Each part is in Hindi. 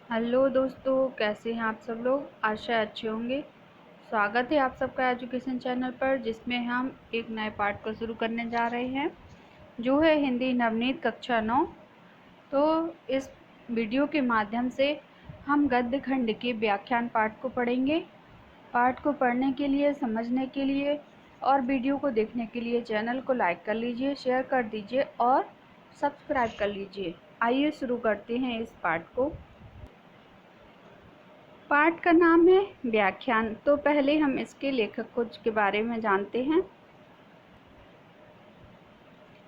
हेलो दोस्तों, कैसे हैं आप सब लोग। आशा है अच्छे होंगे। स्वागत है आप सबका एजुकेशन चैनल पर, जिसमें हम एक नए पाठ को शुरू करने जा रहे हैं, जो है हिंदी नवनीत कक्षा 9। तो इस वीडियो के माध्यम से हम गद्य खंड के व्याख्यान पाठ को पढ़ेंगे। पाठ को पढ़ने के लिए, समझने के लिए और वीडियो को देखने के लिए चैनल को लाइक कर लीजिए, शेयर कर दीजिए और सब्सक्राइब कर लीजिए। आइए शुरू करते हैं इस पाठ को। पाठ का नाम है व्याख्यान। तो पहले हम इसके लेखक कुछ के बारे में जानते हैं।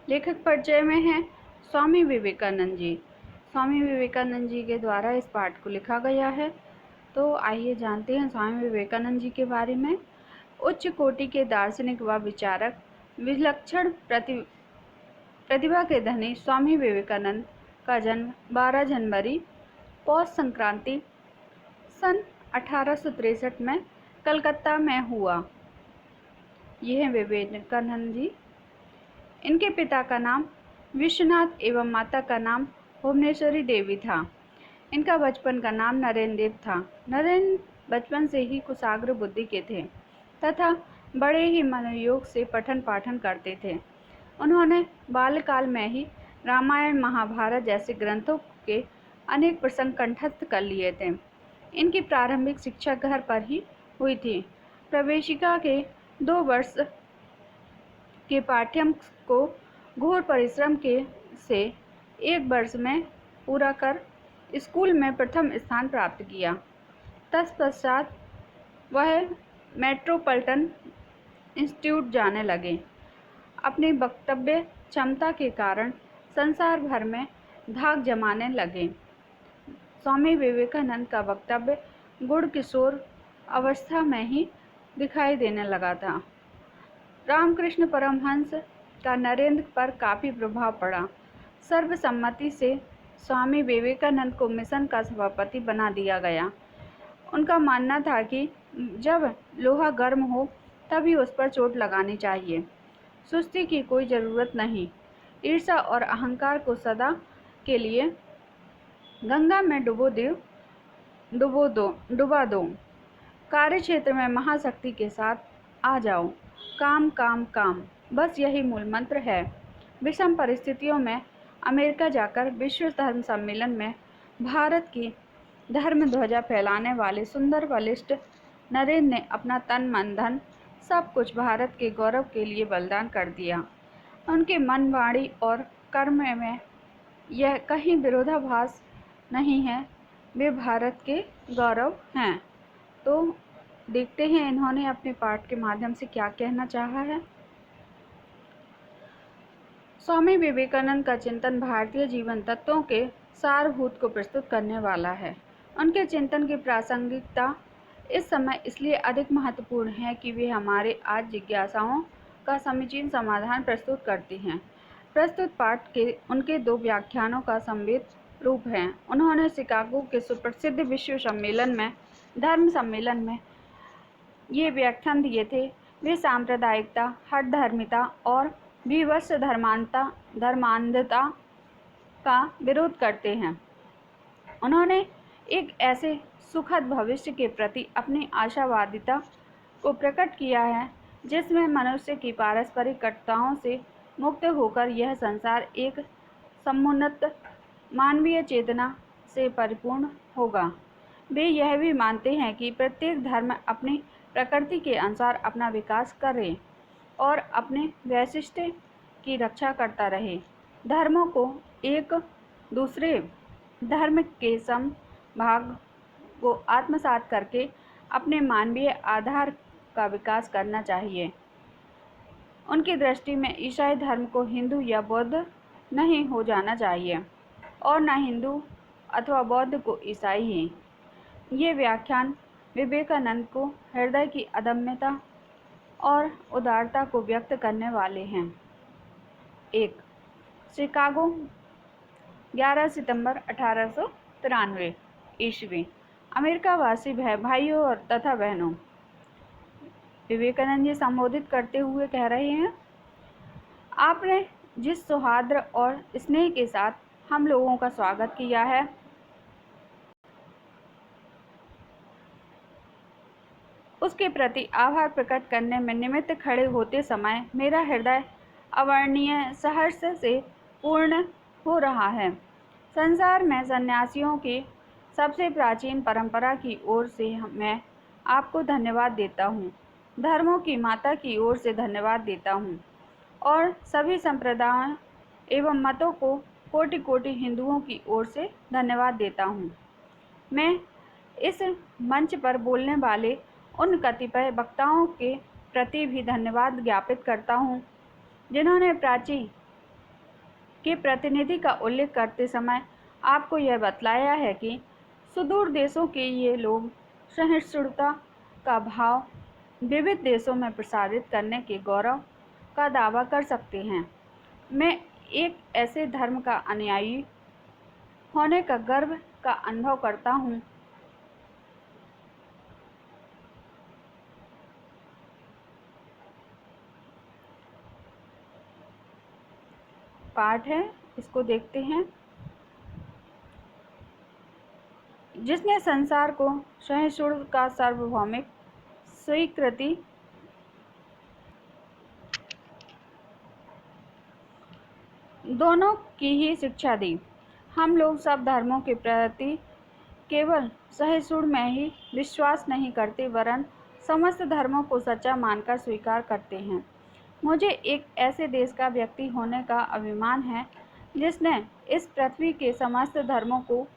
लेखक परिचय में है स्वामी विवेकानंद जी। स्वामी विवेकानंद जी के द्वारा इस पाठ को लिखा गया है। तो आइए जानते हैं स्वामी विवेकानंद जी के बारे में। उच्च कोटि के दार्शनिक व विचारक, विलक्षण प्रतिभा के धनी स्वामी विवेकानंद का जन्म 12 जनवरी पौष संक्रांति सन 1863 में कलकत्ता में हुआ। ये हैं विवेकानंद जी। इनके पिता का नाम विश्वनाथ एवं माता का नाम भुवनेश्वरी देवी था। इनका बचपन का नाम नरेंद्र देव था। नरेंद्र बचपन से ही कुशाग्र बुद्धि के थे तथा बड़े ही मनोयोग से पठन पाठन करते थे। उन्होंने बाल्यकाल में ही रामायण महाभारत जैसे ग्रंथों के अनेक प्रसंग कंठस्थ कर लिए थे। इनकी प्रारंभिक शिक्षा घर पर ही हुई थी। प्रवेशिका के 2 वर्ष के पाठ्यक्रम को घोर परिश्रम से 1 वर्ष में पूरा कर स्कूल में प्रथम स्थान प्राप्त किया। तत्पश्चात वह मेट्रोपॉलिटन इंस्टीट्यूट जाने लगे। अपनी वक्तव्य क्षमता के कारण संसार भर में धाक जमाने लगे। स्वामी विवेकानंद का वक्तव्य गुण किशोर अवस्था में ही दिखाई देने लगा था। रामकृष्ण परमहंस का नरेंद्र पर काफ़ी प्रभाव पड़ा। सर्वसम्मति से स्वामी विवेकानंद को मिशन का सभापति बना दिया गया। उनका मानना था कि जब लोहा गर्म हो तभी उस पर चोट लगानी चाहिए। सुस्ती की कोई ज़रूरत नहीं। ईर्ष्या और अहंकार को सदा के लिए गंगा में डुबा दो। कार्य क्षेत्र में महाशक्ति के साथ आ जाओ। काम काम काम, बस यही मूल मंत्र है। विषम परिस्थितियों में अमेरिका जाकर विश्व धर्म सम्मेलन में भारत की धर्म ध्वजा फैलाने वाले सुंदर बलिष्ठ नरेंद्र ने अपना तन मन धन सब कुछ भारत के गौरव के लिए बलिदान कर दिया। उनके मन, वाणी और कर्म में यह कहीं विरोधाभास नहीं है। वे भारत के गौरव हैं। तो देखते हैं इन्होंने अपने पाठ के माध्यम से क्या कहना चाहा है। स्वामी विवेकानंद का चिंतन भारतीय जीवन तत्वों के सारभूत को प्रस्तुत करने वाला है। उनके चिंतन की प्रासंगिकता इस समय इसलिए अधिक महत्वपूर्ण है कि वे हमारे आज जिज्ञासाओं का समीचीन समाधान प्रस्तुत करती हैं। प्रस्तुत पाठ के उनके 2 व्याख्यानों का संवेद रूप है। उन्होंने शिकागो के सुप्रसिद्ध विश्व सम्मेलन में, धर्म सम्मेलन में ये व्याख्यान दिए थे। वे सांप्रदायिकता, हठधर्मिता और विवश धर्मांधता का विरोध करते हैं। उन्होंने एक ऐसे सुखद भविष्य के प्रति अपनी आशावादिता को प्रकट किया है जिसमें मनुष्य की पारस्परिक कटुताओं से मुक्त होकर यह संसार एक समुन्नत मानवीय चेतना से परिपूर्ण होगा। वे यह भी मानते हैं कि प्रत्येक धर्म अपनी प्रकृति के अनुसार अपना विकास करे और अपने वैशिष्ट्य की रक्षा करता रहे। धर्मों को एक दूसरे धर्म के समभाग को आत्मसात करके अपने मानवीय आधार का विकास करना चाहिए। उनकी दृष्टि में ईसाई धर्म को हिंदू या बौद्ध नहीं हो जाना चाहिए और न हिंदू अथवा बौद्ध को ईसाई ही। ये व्याख्यान विवेकानंद को हृदय की अदम्यता और उदारता को व्यक्त करने वाले हैं। 1. शिकागो 11 सितंबर 1893 ईस्वी। अमेरिका वासी भाइयों और तथा बहनों, विवेकानंद जी संबोधित करते हुए कह रहे हैं, आपने जिस सौहार्द और स्नेह के साथ हम लोगों का स्वागत किया है, उसके प्रति आभार प्रकट करने में निमित्त खड़े होते समय मेरा हृदय अवर्णनीय सहर्ष से पूर्ण हो रहा है। संसार में सन्यासियों की सबसे प्राचीन परंपरा की ओर से मैं आपको धन्यवाद देता हूँ, धर्मों की माता की ओर से धन्यवाद देता हूँ और सभी संप्रदायों एवं मतों को कोटि कोटि हिंदुओं की ओर से धन्यवाद देता हूँ। मैं इस मंच पर बोलने वाले उन कतिपय वक्ताओं के प्रति भी धन्यवाद ज्ञापित करता हूँ जिन्होंने प्राची के प्रतिनिधि का उल्लेख करते समय आपको यह बतलाया है कि सुदूर देशों के ये लोग सहिष्णुता का भाव विविध देशों में प्रसारित करने के गौरव का दावा कर सकते हैं। मैं एक ऐसे धर्म का अनुयायी होने का गर्व का अनुभव करता हूँ पाठ है, इसको देखते हैं। जिसने संसार को सहिष्णुता का सार्वभौमिक स्वीकृति दोनों की ही शिक्षा दी। हम लोग सब धर्मों के प्रति केवल सहिष्णु में ही विश्वास नहीं करते वरन समस्त धर्मों को सच्चा मानकर स्वीकार करते हैं। मुझे एक ऐसे देश का व्यक्ति होने का अभिमान है जिसने इस पृथ्वी के समस्त धर्मों को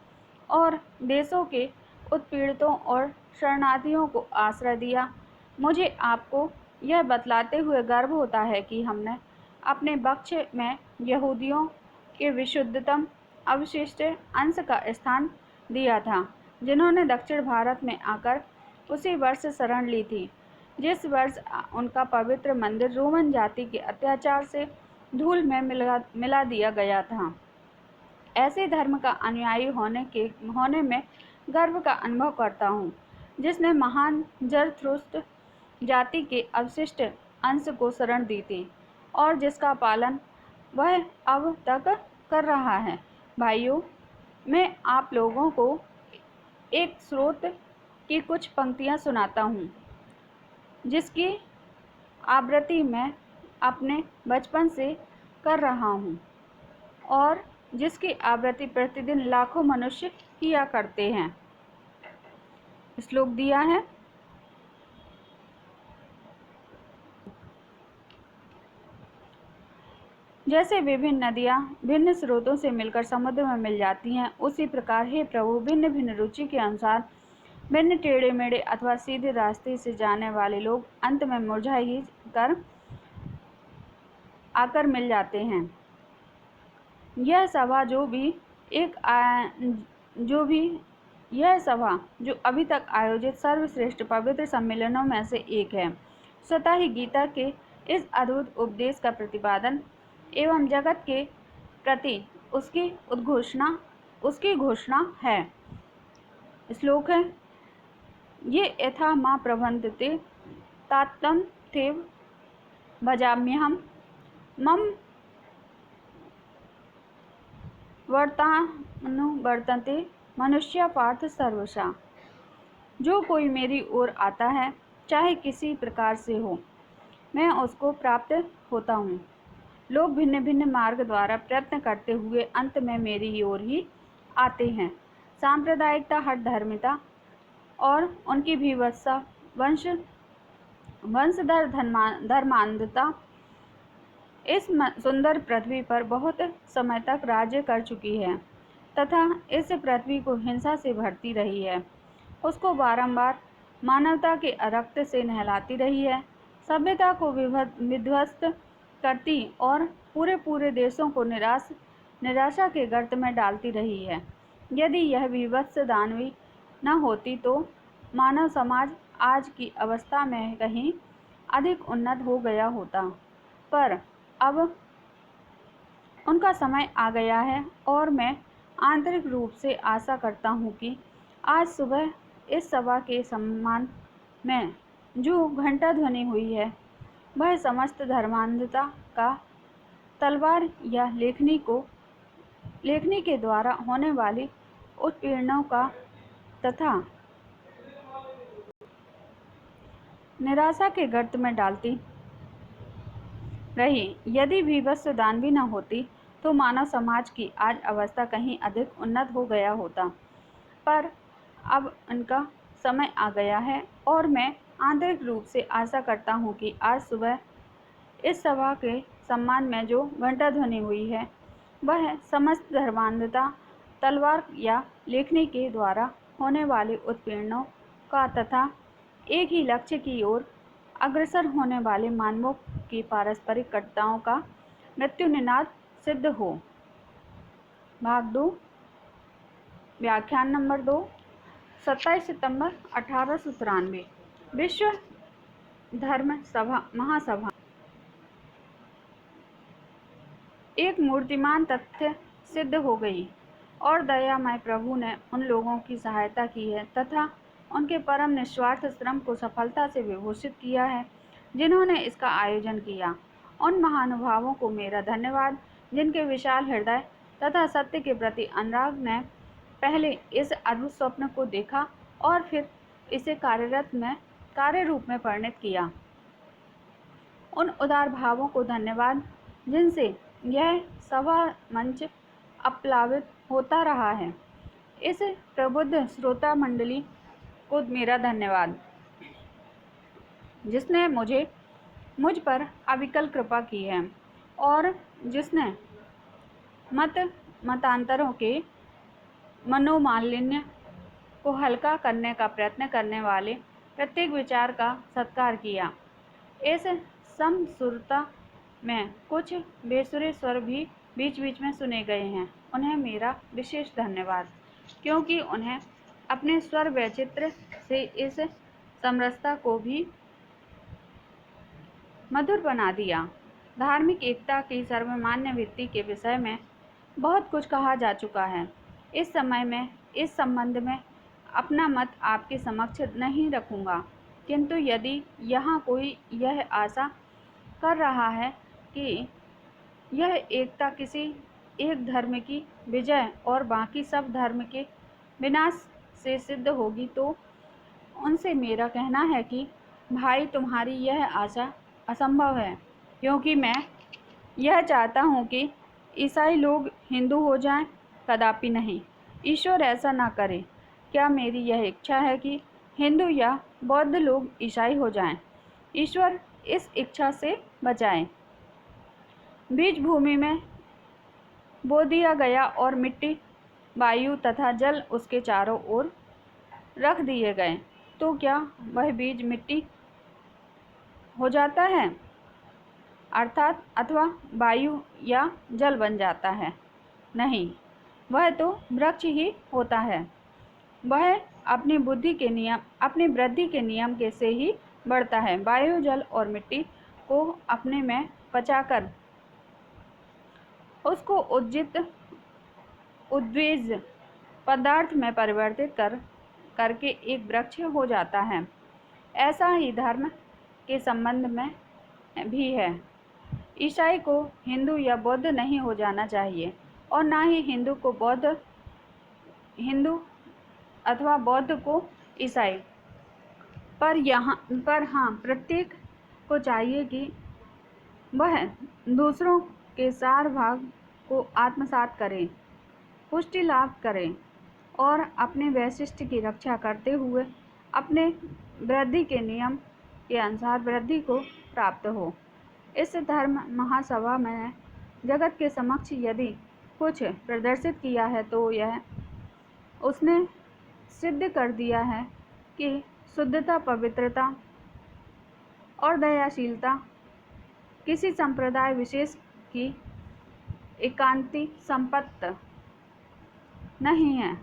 और देशों के उत्पीड़ितों और शरणार्थियों को आश्रय दिया। मुझे आपको यह बतलाते हुए गर्व होता है कि हमने अपने पक्ष में यहूदियों के विशुद्धतम अवशिष्ट अंश का स्थान दिया था जिन्होंने दक्षिण भारत में आकर उसी वर्ष शरण ली थी जिस वर्ष उनका पवित्र मंदिर रोमन जाति के अत्याचार से धूल में मिला दिया गया था। ऐसे धर्म का अनुयायी होने में गर्व का अनुभव करता हूँ जिसने महान जरथुस्त्र जाति के अवशिष्ट अंश को शरण दी थी और जिसका पालन वह अब तक कर रहा है। भाइयों, मैं आप लोगों को एक स्रोत की कुछ पंक्तियाँ सुनाता हूँ जिसकी आवृत्ति मैं अपने बचपन से कर रहा हूँ और जिसकी आवृत्ति प्रतिदिन लाखों मनुष्य किया करते हैं। श्लोक दिया है। जैसे विभिन्न नदियाँ भिन्न स्रोतों से मिलकर समुद्र में मिल जाती हैं, उसी प्रकार हे प्रभु भिन्न भिन्न रुचि के अनुसार भिन्न टेढ़े मेढ़े अथवा सीधे रास्ते से जाने वाले लोग अंत में मुरझा ही कर आकर मिल जाते हैं। यह सभा जो अभी तक आयोजित सर्वश्रेष्ठ पवित्र सम्मेलनों में से एक है, स्वतः ही गीता के इस अद्भुत उपदेश का प्रतिपादन एवं जगत के प्रति उसकी घोषणा है। श्लोक है। ये यथा मां प्रबंधते तात्तम तेव भजाम्यहम् मम वर्तानुवर्तन्ते मनुष्य पार्थ सर्वशः। जो कोई मेरी ओर आता है, चाहे किसी प्रकार से हो, मैं उसको प्राप्त होता हूँ। लोग भिन्न भिन्न मार्ग द्वारा प्रयत्न करते हुए अंत में मेरी ओर ही आते हैं। सांप्रदायिकता, हठधर्मिता और उनकी भीभत्सा वंशधर धर्मांधता इस सुंदर पृथ्वी पर बहुत समय तक राज्य कर चुकी है तथा इस पृथ्वी को हिंसा से भरती रही है। उसको बारंबार मानवता के रक्त से नहलाती रही है, सभ्यता को विध्वस्त करती और पूरे देशों को निराशा के गर्त में डालती रही है। यदि यह विभत्स दानवी न होती तो मानव समाज आज की अवस्था में कहीं अधिक उन्नत हो गया होता, पर अब उनका समय आ गया है और मैं आंतरिक रूप से आशा करता हूँ कि आज सुबह इस सभा के सम्मान में जो घंटा ध्वनि हुई है वह समस्त धर्मांधता का तलवार या लेखनी के द्वारा होने वाली उत्पीड़नों का तथा निराशा के गर्त में डालती रही। यदि भीभत्स दानवी न होती तो मानव समाज की आज अवस्था कहीं अधिक उन्नत हो गया होता। पर अब उनका समय आ गया है और मैं आंतरिक रूप से आशा करता हूँ कि आज सुबह इस सभा के सम्मान में जो घंटा ध्वनि हुई है वह समस्त धर्मांधता, तलवार या लेखनी के द्वारा होने वाले उत्पीड़नों का तथा एक ही लक्ष्य की ओर अग्रसर होने वाले मानवों की पारस्परिक कटुताओं का मृत्यु निनाद सिद्ध हो। भाग 2, व्याख्यान नंबर 2, 27 सितंबर 1893 विश्व धर्म सभा महासभा। एक मूर्तिमान तथ्य सिद्ध हो गई और दयामय प्रभु ने उन लोगों की सहायता की है तथा उनके परम निस्वार्थ श्रम को सफलता से विभूषित किया है जिन्होंने इसका आयोजन किया। उन महानुभावों को मेरा धन्यवाद जिनके विशाल हृदय तथा सत्य के प्रति अनुराग ने पहले इस अद्भुत स्वप्न को देखा और फिर इसे कार्य रूप में परिणत किया। उन उदार भावों को धन्यवाद जिनसे यह सभा मंच अपलावित होता रहा है। इस प्रबुद्ध श्रोता मंडली को मेरा धन्यवाद जिसने मुझ पर अविकल कृपा की है और जिसने मतांतरों के मनोमालिन्य को हल्का करने का प्रयत्न करने वाले प्रत्येक विचार का सत्कार किया। इस समसुरता में कुछ बेसुरे स्वर भी बीच बीच में सुने गए हैं। उन्हें मेरा विशेष धन्यवाद क्योंकि उन्हें अपने स्वर वैचित्र से इस समरसता को भी मधुर बना दिया। धार्मिक एकता की सर्वमान्य वृत्ति के विषय में बहुत कुछ कहा जा चुका है। इस समय में इस संबंध में अपना मत आपके समक्ष नहीं रखूँगा, किंतु यदि यहाँ कोई यह आशा कर रहा है कि यह एकता किसी एक धर्म की विजय और बाकी सब धर्म के विनाश से सिद्ध होगी तो उनसे मेरा कहना है कि भाई तुम्हारी यह आशा असंभव है, क्योंकि मैं यह चाहता हूँ कि ईसाई लोग हिंदू हो जाएं, कदापि नहीं। ईश्वर ऐसा ना करे। क्या मेरी यह इच्छा है कि हिंदू या बौद्ध लोग ईसाई हो जाएं? ईश्वर इस इच्छा से बचाए। बीज भूमि में बो दिया गया और मिट्टी, वायु तथा जल उसके चारों ओर रख दिए गए तो क्या वह बीज मिट्टी हो जाता है अर्थात अथवा वायु या जल बन जाता है? नहीं, वह तो वृक्ष ही होता है। वह अपनी वृद्धि के नियम के से ही बढ़ता है। वायु, जल और मिट्टी को अपने में पचाकर उसको उद्विज पदार्थ में परिवर्तित करके एक वृक्ष हो जाता है। ऐसा ही धर्म के संबंध में भी है। ईसाई को हिंदू या बौद्ध नहीं हो जाना चाहिए और ना ही हिंदू अथवा बौद्ध को ईसाई। पर हाँ, प्रत्येक को चाहिए कि वह दूसरों के सार भाग को आत्मसात करें, पुष्टि लाभ करें और अपने वैशिष्ट्य की रक्षा करते हुए अपने वृद्धि के नियम के अनुसार वृद्धि को प्राप्त हो। इस धर्म महासभा में जगत के समक्ष यदि कुछ प्रदर्शित किया है तो यह उसने सिद्ध कर दिया है कि शुद्धता, पवित्रता और दयाशीलता किसी संप्रदाय विशेष की एकांती संपत्ति नहीं है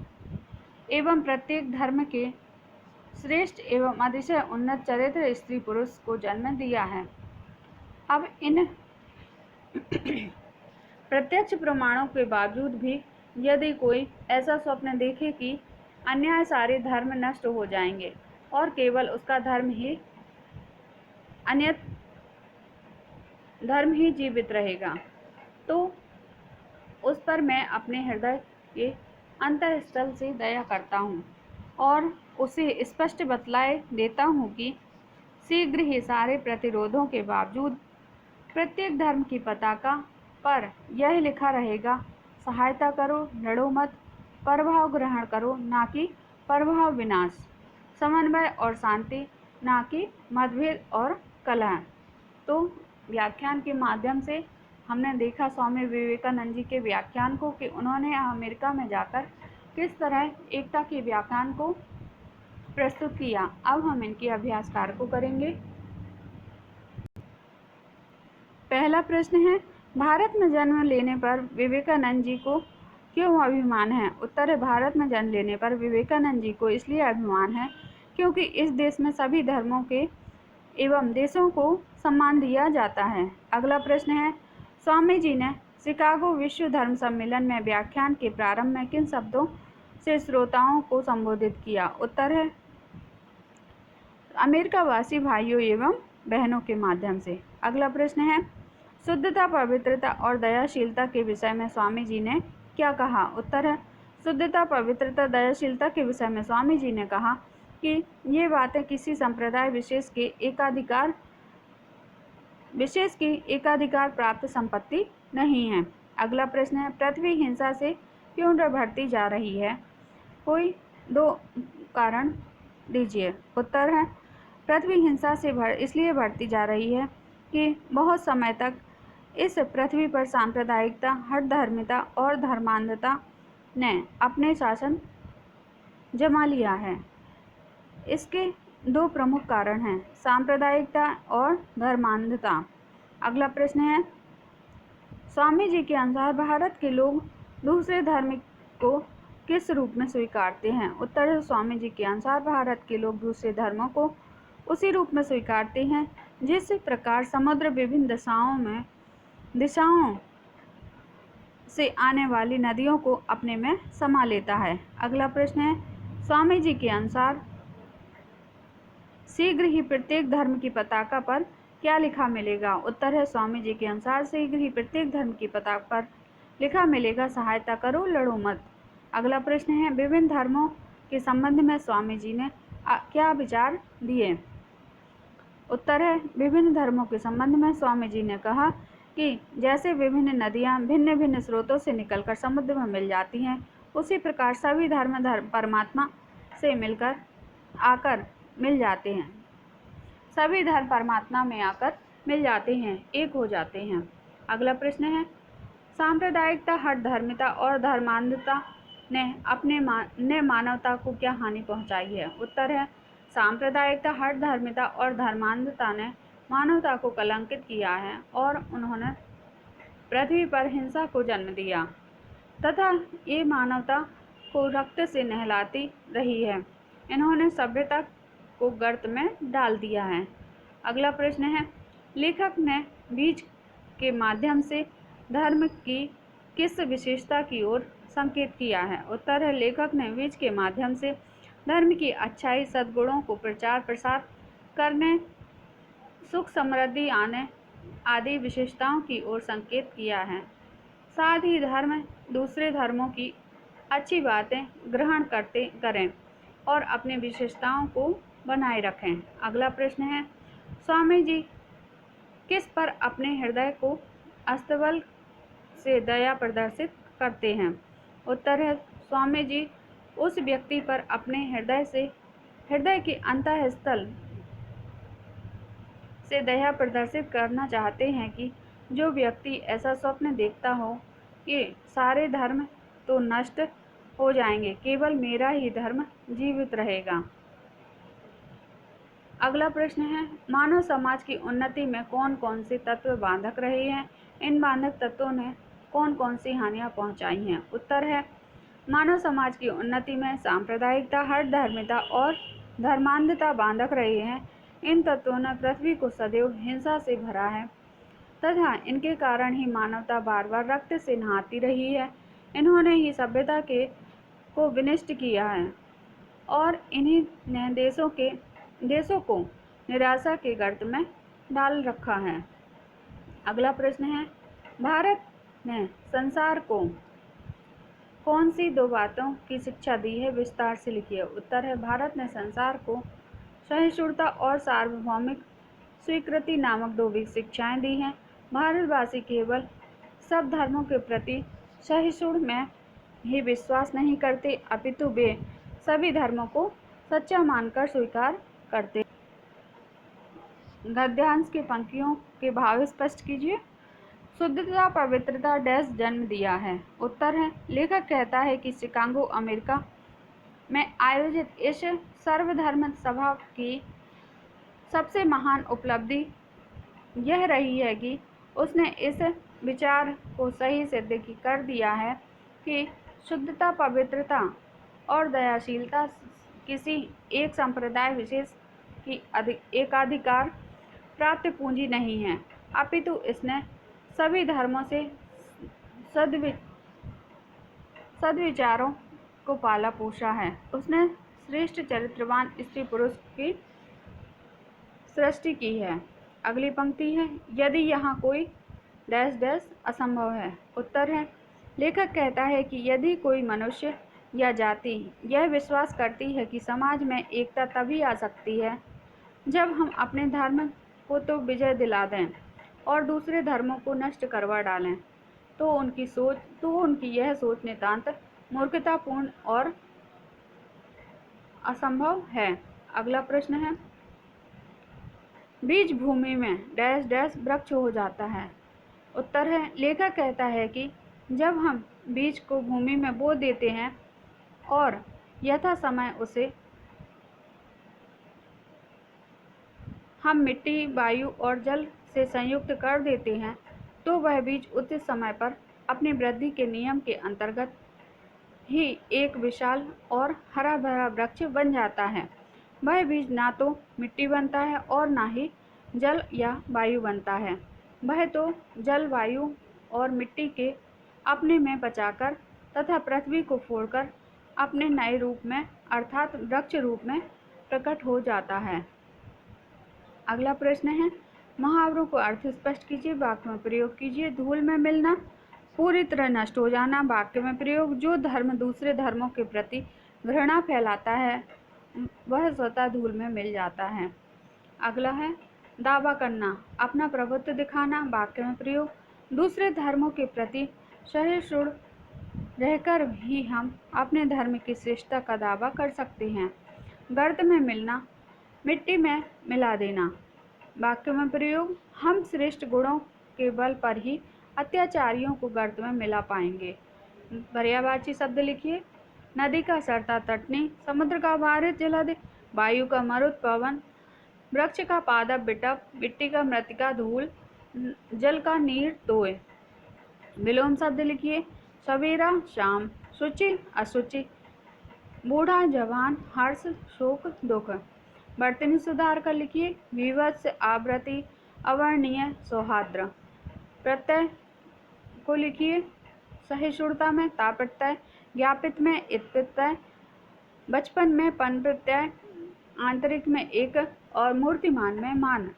एवं प्रत्येक धर्म के श्रेष्ठ एवं अतिशय उन्नत चरित्र स्त्री पुरुष को जन्म दिया है। अब इन प्रत्यक्ष प्रमाणों के बावजूद भी यदि कोई ऐसा स्वप्न देखे कि अन्य सारे धर्म नष्ट हो जाएंगे और केवल उसका अन्य धर्म ही जीवित रहेगा, तो उस पर मैं अपने हृदय के अंतःस्थल से दया करता हूँ और उसे स्पष्ट बतलाए देता हूँ कि शीघ्र ही सारे प्रतिरोधों के बावजूद प्रत्येक धर्म की पताका पर यह लिखा रहेगा, सहायता करो, लड़ो मत, प्रभाव ग्रहण करो, ना कि प्रभाव विनाश, समन्वय और शांति, ना कि मतभेद और कलह। तो व्याख्यान के माध्यम से हमने देखा स्वामी विवेकानंद जी के व्याख्यान को कि उन्होंने अमेरिका में जाकर किस तरह एकता के व्याख्यान को प्रस्तुत किया। अब हम इनके अभ्यास कार्य को करेंगे। पहला प्रश्न है, भारत में जन्म लेने पर विवेकानंद जी को क्यों अभिमान है? उत्तर है, भारत में जन्म लेने पर विवेकानंद जी को इसलिए अभिमान है क्योंकि इस देश में सभी धर्मों के एवं देशों को सम्मान दिया जाता है। अगला प्रश्न है, स्वामी जी ने शिकागो विश्व धर्म सम्मेलन में व्याख्यान के प्रारंभ में किन शब्दों से श्रोताओं को संबोधित किया? उत्तर है, अमेरिकावासी भाइयों एवं बहनों के माध्यम से। अगला प्रश्न है, शुद्धता, पवित्रता और दयाशीलता के विषय में स्वामी जी ने क्या कहा? उत्तर है, शुद्धता, पवित्रता, दयाशीलता के विषय में स्वामी जी ने कहा कि ये बातें किसी संप्रदाय विशेष की एकाधिकार प्राप्त संपत्ति नहीं है। अगला प्रश्न है, पृथ्वी हिंसा से क्यों बढ़ती जा रही है? कोई दो कारण दीजिए। उत्तर है, पृथ्वी हिंसा से इसलिए बढ़ती जा रही है कि बहुत समय तक इस पृथ्वी पर सांप्रदायिकता, हठधर्मिता और धर्मांधता ने अपने शासन जमा लिया है। इसके दो प्रमुख कारण हैं, सांप्रदायिकता और धर्मांधता। अगला प्रश्न है, स्वामी जी के अनुसार भारत के लोग दूसरे धर्म को किस रूप में स्वीकारते हैं? उत्तर है, स्वामी जी के अनुसार भारत के लोग दूसरे धर्मों को उसी रूप में स्वीकारते हैं जिस प्रकार समुद्र विभिन्न दिशाओं से आने वाली नदियों को अपने में समा लेता है। अगला प्रश्न है, स्वामी जी के अनुसार शीघ्र ही प्रत्येक धर्म की पताका पर क्या लिखा मिलेगा? उत्तर है, स्वामी जी के अनुसार शीघ्र ही प्रत्येक धर्म की पताका पर लिखा मिलेगा, सहायता करो, लड़ो मत। अगला प्रश्न है, विभिन्न धर्मों के संबंध में स्वामी जी ने क्या विचार दिए? उत्तर है, विभिन्न धर्मों के संबंध में स्वामी जी ने कहा कि जैसे विभिन्न नदियां भिन्न भिन्न स्रोतों से निकलकर समुद्र में मिल जाती हैं, उसी प्रकार सभी धर्म परमात्मा से मिलकर आकर मिल जाते हैं। सभी धर्म परमात्मा में आकर मिल जाते हैं, एक हो जाते हैं। अगला प्रश्न है, सांप्रदायिकता, हठधर्मिता और धर्मांधता ने मानवता को क्या हानि पहुंचाई है? उत्तर है, सांप्रदायिकता, हठधर्मिता और धर्मांधता ने मानवता को कलंकित किया है और उन्होंने पृथ्वी पर हिंसा को जन्म दिया तथा ये मानवता को रक्त से नहलाती रही है। इन्होंने सभ्यता को गर्त में डाल दिया है। अगला प्रश्न है, लेखक ने बीज के माध्यम से धर्म की किस विशेषता की ओर संकेत किया है? उत्तर है, लेखक ने बीज के माध्यम से धर्म की अच्छाई, सद्गुणों को प्रचार प्रसार करने, सुख समृद्धि आने आदि विशेषताओं की ओर संकेत किया है। साथ ही धर्म दूसरे धर्मों की अच्छी बातें ग्रहण करें और अपने विशेषताओं को बनाए रखें। अगला प्रश्न है, स्वामी जी किस पर अपने हृदय को अस्तबल से दया प्रदर्शित करते हैं? उत्तर है, स्वामी जी उस व्यक्ति पर अपने हृदय के अंतःस्थल से दया प्रदर्शित करना चाहते हैं कि जो व्यक्ति ऐसा स्वप्न देखता हो कि सारे धर्म तो नष्ट हो जाएंगे, केवल मेरा ही धर्म जीवित रहेगा। अगला प्रश्न है, मानव समाज की उन्नति में कौन कौन से तत्व बाधक रहे हैं? इन बाधक तत्वों ने कौन कौन सी हानियां पहुंचाई हैं? उत्तर है, मानव समाज की उन्नति में सांप्रदायिकता, हठधर्मिता और धर्मांधता बाधक रहे हैं। इन तत्वों ने पृथ्वी को सदैव हिंसा से भरा है तथा इनके कारण ही मानवता बार बार रक्त से नहाती रही है। इन्होंने ही सभ्यता को विनष्ट किया है और इन्हीं ने देशों को निराशा के गर्त में डाल रखा है। अगला प्रश्न है, भारत ने संसार को कौन सी दो बातों की शिक्षा दी है? विस्तार से लिखिए। उत्तर है, भारत ने संसार को सहिष्णुता और सार्वभौमिक स्वीकृति नामक दो शिक्षाएं दी हैं। भारतवासी केवल सब धर्मों के प्रति सहिष्णु में ही विश्वास नहीं करते, अपितु वे सभी धर्मों को सच्चा मानकर स्वीकार करते। गद्यांश की पंक्तियों के भाव स्पष्ट कीजिए। शुद्धता पवित्रता डैश जन्म दिया है। उत्तर है, लेखक कहता है कि शिकागो अमेरिका में आयोजित इस सर्वधर्म सभा की सबसे महान उपलब्धि यह रही है कि उसने इस विचार को सही सिद्ध कर दिया है कि शुद्धता पवित्रता और दयाशीलता किसी एक संप्रदाय विशेष की एकाधिकार प्राप्त पूंजी नहीं है, अपितु इसने सभी धर्मों से सद्विचारों को पाला पोषा है। उसने श्रेष्ठ चरित्रवान स्त्री पुरुष की सृष्टि की है। अगली पंक्ति है, यदि यहाँ कोई डैश डैश असंभव है। उत्तर है, लेखक कहता है कि यदि कोई मनुष्य या जाति यह विश्वास करती है कि समाज में एकता तभी आ सकती है जब हम अपने धर्म को तो विजय दिला दें और दूसरे धर्मों को नष्ट करवा डालें, तो उनकी यह सोच नितांत मूर्खतापूर्ण और असंभव है। अगला प्रश्न है, बीज भूमि में डैश डैश वृक्ष हो जाता है। उत्तर है, लेखक कहता है कि जब हम बीज को भूमि में बो देते हैं और यथा समय उसे हम मिट्टी, वायु और जल से संयुक्त कर देते हैं, तो वह बीज उचित समय पर अपनी वृद्धि के नियम के अंतर्गत ही एक विशाल और हरा भरा वृक्ष बन जाता है। वह बीज ना तो मिट्टी बनता है और ना ही जल या वायु बनता है। वह तो जल, वायु और मिट्टी के अपने में बचाकर तथा पृथ्वी को फोड़कर अपने नए रूप में अर्थात वृक्ष रूप में प्रकट हो जाता है। अगला प्रश्न है, मुहावरों को अर्थ स्पष्ट कीजिए, वाक्य में प्रयोग कीजिए। धूल में मिलना, पूरी तरह नष्ट हो जाना। वाक्य में प्रयोग, जो धर्म दूसरे धर्मों के प्रति घृणा फैलाता है वह स्वतः धूल में मिल जाता है। अगला है, दावा करना, अपना प्रभुत्व दिखाना। वाक्य में प्रयोग, दूसरे धर्मों के प्रति सहिष्णु रहकर भी हम अपने धर्म की श्रेष्ठता का दावा कर सकते हैं। गर्त में मिलना, मिट्टी में मिला देना। वाक्य में प्रयोग, हम श्रेष्ठ गुणों के बल पर ही अत्याचारियों को गर्त में मिला पाएंगे। पर्यायवाची शब्द लिखिए। नदी का सरता तटनी, समुद्र का भारित जलद, वायु का मरुत पवन, वृक्ष का पादप बिटप, मिट्टी का मृतिका धूल, जल का नीर तोय। विलोम शब्द लिखिए। सवेरा शाम, शुचि अशुचि, बूढ़ा जवान, हर्ष शोक दुख। वर्तनी सुधार कर लिखिए। विवत्स आवृत्ति, अवर्णीय सौहार्द्र। प्रत्यय को लिखिए। सहिष्णुता में ता प्रत्यय, ज्ञापित में इत प्रत्यय, बचपन में पन प्रत्यय, आंतरिक में एक और मूर्तिमान में मान।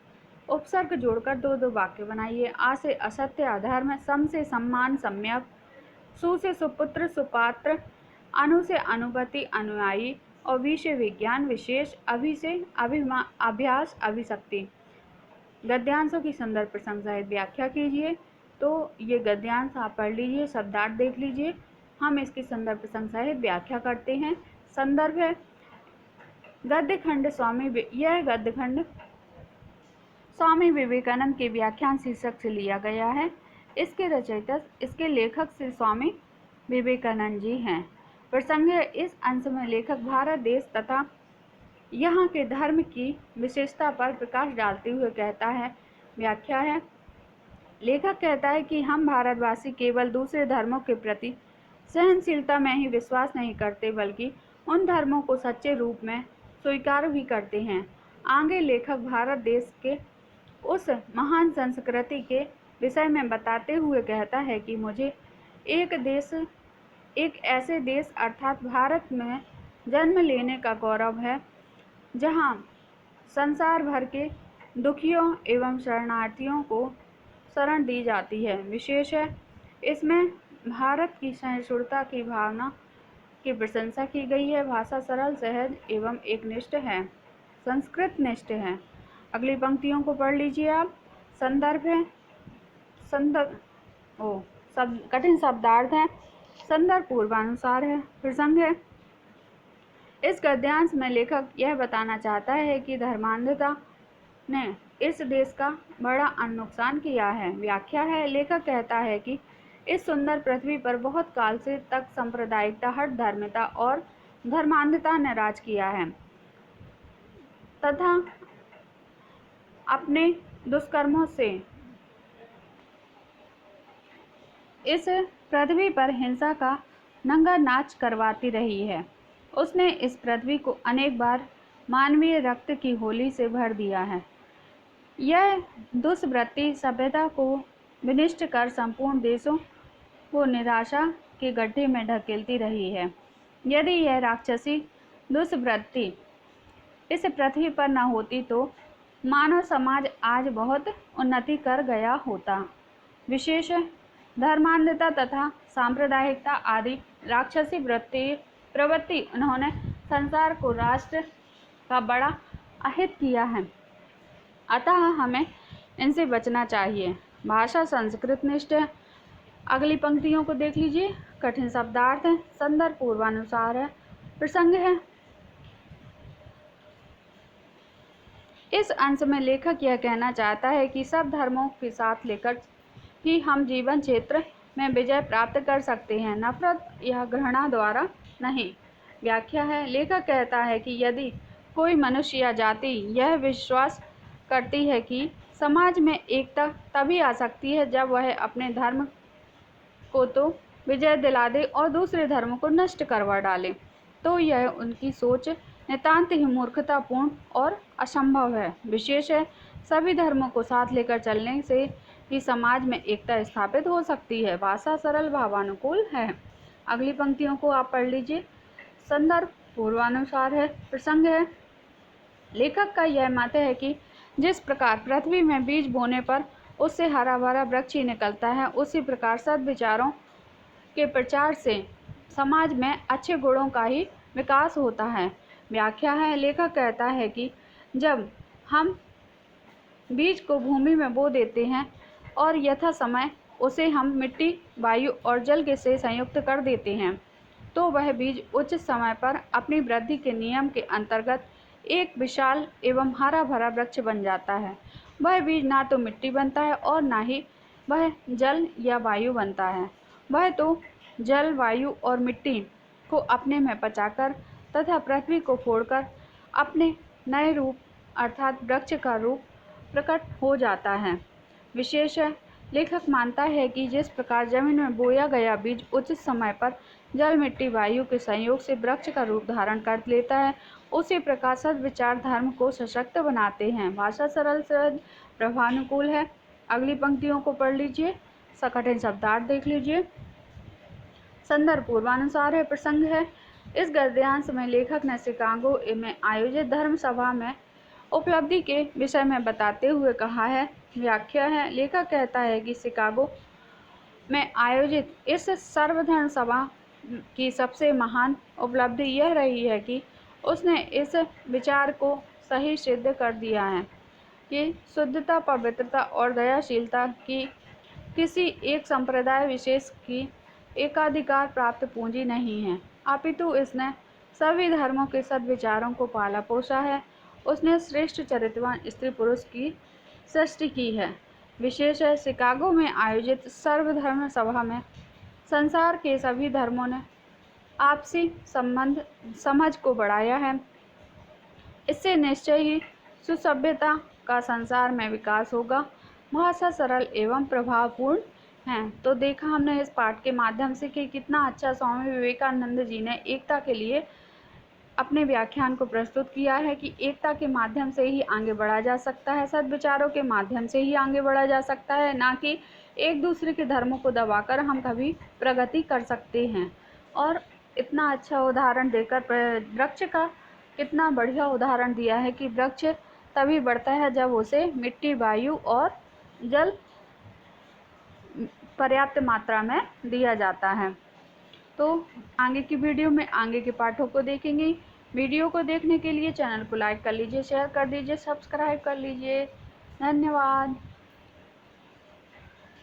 उपसर्ग जोड़कर दो दो वाक्य बनाइए। आ से असत्य अधर्म, सम से सम्मान सम्यक, सु से सुपुत्र सुपात्र, अनु से अनुपति अनुयायी और वी से विज्ञान विशेष, अभि से अभ्यास अभिशक्ति। गद्यांशों की संदर्भ प्रसंग सहित व्याख्या कीजिए। तो ये गद्यांश आप पढ़ लीजिए, शब्दार्थ देख लीजिए, हम इसकी संदर्भ प्रसंग सहित व्याख्या करते हैं। संदर्भ है गद्यखंड यह गद्यखंड स्वामी विवेकानंद के व्याख्यान शीर्षक से लिया गया है। इसके लेखक श्री स्वामी विवेकानंद जी हैं। प्रसंग इस अंश में लेखक भारत देश तथा यहाँ के धर्म की विशेषता पर प्रकाश डालते हुए कहता है। व्याख्या है, लेखक कहता है कि हम भारतवासी केवल दूसरे धर्मों के प्रति सहनशीलता में ही विश्वास नहीं करते, बल्कि उन धर्मों को सच्चे रूप में स्वीकार भी करते हैं। आगे लेखक भारत देश के उस महान संस्कृति के विषय में बताते हुए कहता है कि मुझे एक ऐसे देश अर्थात भारत में जन्म लेने का गौरव है, जहाँ संसार भर के दुखियों एवं शरणार्थियों को शरण दी जाती है। विशेष है, इसमें भारत की सहिष्णुता की भावना की प्रशंसा की गई है। भाषा सरल, सहज एवं एकनिष्ठ है। संस्कृत निष्ठ हैं। अगली पंक्तियों को पढ़ लीजिए आप। संदर्भ है, कठिन शब्दार्थ है, संदर्भ पूर्वानुसार है, प्रसंग है। इस गद्यांश में लेखक यह बताना चाहता है कि धर्मांधता ने इस देश का बड़ा नुकसान किया है। व्याख्या है, लेखक कहता है कि इस सुंदर पृथ्वी पर बहुत काल से तक सांप्रदायिकता, हठ धर्मिता और धर्मांधता ने राज किया है तथा अपने दुष्कर्मों से इस पृथ्वी पर हिंसा का नंगा नाच करवाती रही है। उसने इस पृथ्वी को अनेक बार मानवीय रक्त की होली से भर दिया है। यह दुष्वृत्ति सभ्यता को विनिष्ट कर संपूर्ण देशों को निराशा के गड्ढे में ढकेलती रही है। यदि यह राक्षसी दुष्वृत्ति इस पृथ्वी पर न होती तो मानव समाज आज बहुत उन्नति कर गया होता। विशेष धर्मांधता तथा सांप्रदायिकता आदि राक्षसी प्रवृत्ति उन्होंने संसार को राष्ट्र का बड़ा अहित किया है, अतः हमें इनसे बचना चाहिए। भाषा संस्कृत निष्ठ है। अगली पंक्तियों को देख लीजिए। कठिन शब्दार्थ है, संदर्भ पूर्वानुसार है, प्रसंग है। इस अंश में लेखक यह कहना चाहता है कि सब धर्मों के साथ लेकर ही हम जीवन क्षेत्र में विजय प्राप्त कर सकते हैं, नफरत या घृणा द्वारा नहीं। व्याख्या है, लेखक कहता है कि यदि कोई मनुष्य या जाति यह विश्वास करती है कि समाज में एकता तभी आ सकती है जब वह अपने धर्म को तो विजय दिला दे और दूसरे धर्म को नष्ट करवा डाले, तो यह उनकी सोच नितांत ही मूर्खतापूर्ण और असंभव है। विशेष है, सभी धर्मों को साथ लेकर चलने से ही समाज में एकता स्थापित हो सकती है। भाषा सरल भावानुकूल है। अगली पंक्तियों को आप पढ़ लीजिए। संदर्भ पूर्वानुसार है, प्रसंग है। लेखक का यह मत है कि जिस प्रकार पृथ्वी में बीज बोने पर उससे हरा भरा वृक्ष ही निकलता है, उसी प्रकार सद्विचारों के प्रचार से समाज में अच्छे गुणों का ही विकास होता है। व्याख्या है, लेखक कहता है कि जब हम बीज को भूमि में बो देते हैं और यथा समय उसे हम मिट्टी, वायु और जल के से संयुक्त कर देते हैं, तो वह बीज उचित समय पर अपनी वृद्धि के नियम के अंतर्गत एक विशाल एवं हरा भरा वृक्ष बन जाता है। वह बीज ना तो मिट्टी बनता है और ना ही वह जल या वायु बनता है। वह तो जल, वायु और मिट्टी को अपने में पचाकर तथा पृथ्वी को फोड़कर अपने नए रूप अर्थात वृक्ष का रूप प्रकट हो जाता है। विशेष है, लेखक मानता है कि जिस प्रकार जमीन में बोया गया बीज उचित समय पर जल, मिट्टी, वायु के संयोग से वृक्ष का रूप धारण कर लेता है, उसी प्रकार सद्विचार धर्म को सशक्त बनाते हैं। भाषा सरल सहज प्रभानुकूल है। अगली पंक्तियों को पढ़ लीजिए। कठिन शब्दार्थ देख लीजिए। संदर्भ पूर्वानुसार है, प्रसंग है। इस गद्यांश में लेखक ने शिकागो में आयोजित धर्म सभा में उपलब्धि के विषय में बताते हुए कहा है। व्याख्या है, लेखक कहता है कि शिकागो में आयोजित इस सर्वधर्म सभा की सबसे महान उपलब्धि यह रही है कि उसने इस विचार को सही सिद्ध कर दिया है कि शुद्धता, पवित्रता और दयाशीलता की किसी एक संप्रदाय विशेष की एकाधिकार प्राप्त पूंजी नहीं है, अपितु इसने सभी धर्मों के सद्विचारों को पाला पोसा है। उसने श्रेष्ठ चरित्रवान स्त्री पुरुष की सृष्टि की है। विशेष है, शिकागो में आयोजित सर्वधर्म सभा में संसार के सभी धर्मों ने आपसी संबंध समझ को बढ़ाया है। इससे निश्चय ही सुसभ्यता का संसार में विकास होगा। भाषा सरल एवं प्रभावपूर्ण है। तो देखा हमने इस पाठ के माध्यम से कि कितना अच्छा स्वामी विवेकानंद जी ने एकता के लिए अपने व्याख्यान को प्रस्तुत किया है कि एकता के माध्यम से ही आगे बढ़ा जा सकता है, सद्विचारों के माध्यम से ही आगे बढ़ा जा सकता है, ना कि एक दूसरे के धर्मों को दबाकर हम कभी प्रगति कर सकते हैं। और इतना अच्छा उदाहरण देकर वृक्ष का कितना बढ़िया उदाहरण दिया है कि वृक्ष तभी बढ़ता है जब उसे मिट्टी, वायु और जल पर्याप्त मात्रा में दिया जाता है। तो आगे की वीडियो में आगे के पाठों को देखेंगे। वीडियो को देखने के लिए चैनल को लाइक कर लीजिए, शेयर कर दीजिए, सब्सक्राइब कर लीजिए। धन्यवाद।